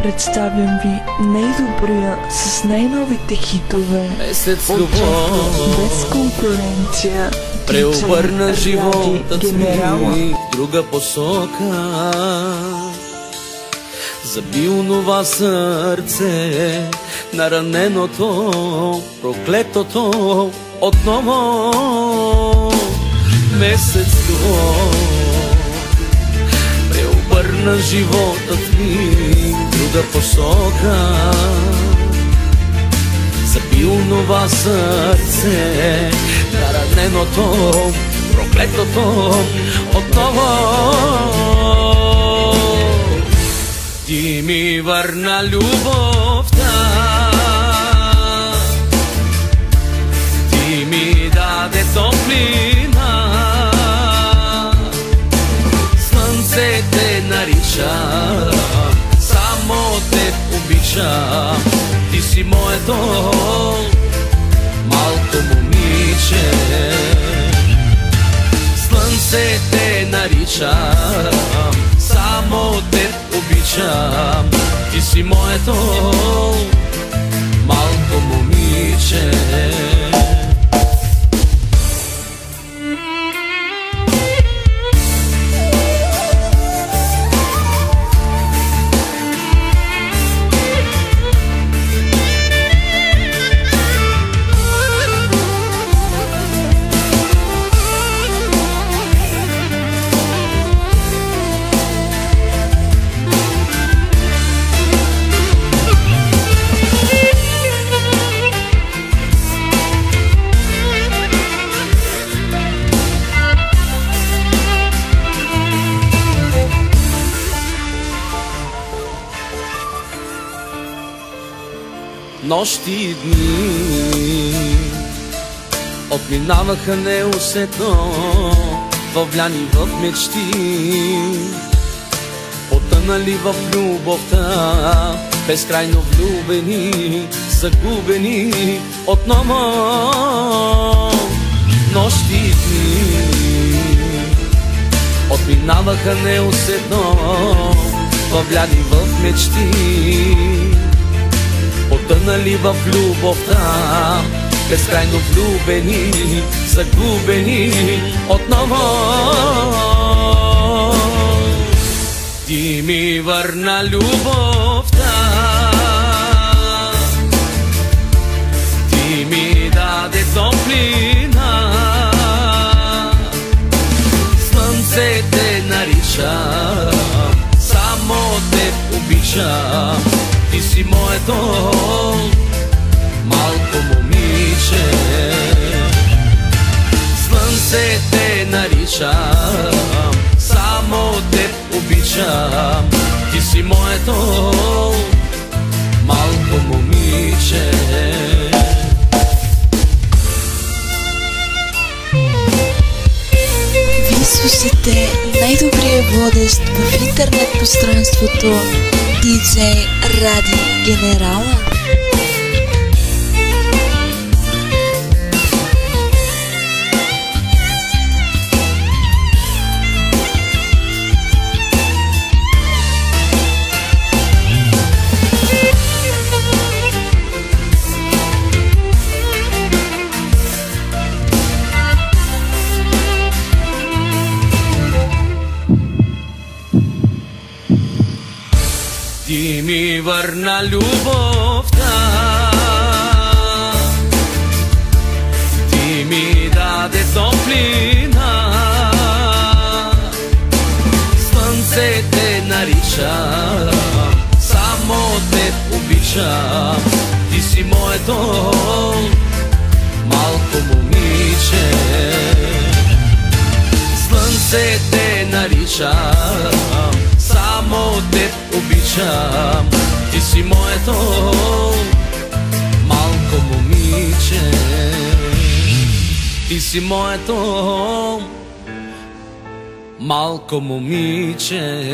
Представям ви най-добрия с най-новите хитове. Месец любов, без конкуренция. преобърна животът Генерала. ми в друга посока. Заби онова сърце, нараненото, проклетото отново. Месец любов, преобърна животът ми в друга посока. Заби онова сърце, нараненото, проклетото отново. Ти ми върна любовта, ти ми даде топлина, слънце те нарича, само те обичам. Ти си моето малко момиче, слънце те нарича, само те обичам. Ти си моето малко момиче. Нощи и дни отминаваха неусетно, въвляни в мечти, потънали в любовта, безкрайно влюбени, загубени отново. Нощи и дни отминаваха неусетно, въвляни в мечти, потънали в любовта, безкрайно влюбени, загубени отново. Ти ми върна любовта, ти ми даде топлина, слънце те нарича, само те обичам. Ти си моето малко момиче, слънце те нарича, само те обичам. Ти си моето малко момиче. Вие слушате най-добрия водещ в интернет пространството, DJ Ради Генерала. Ти ми върна любовта, ти ми даде топлина, слънце те нарича, само те обичам. Ти си моето малко момиче, слънце те нарича, само те обичам. Ти си моето малко момиче, ти си моето малко момиче.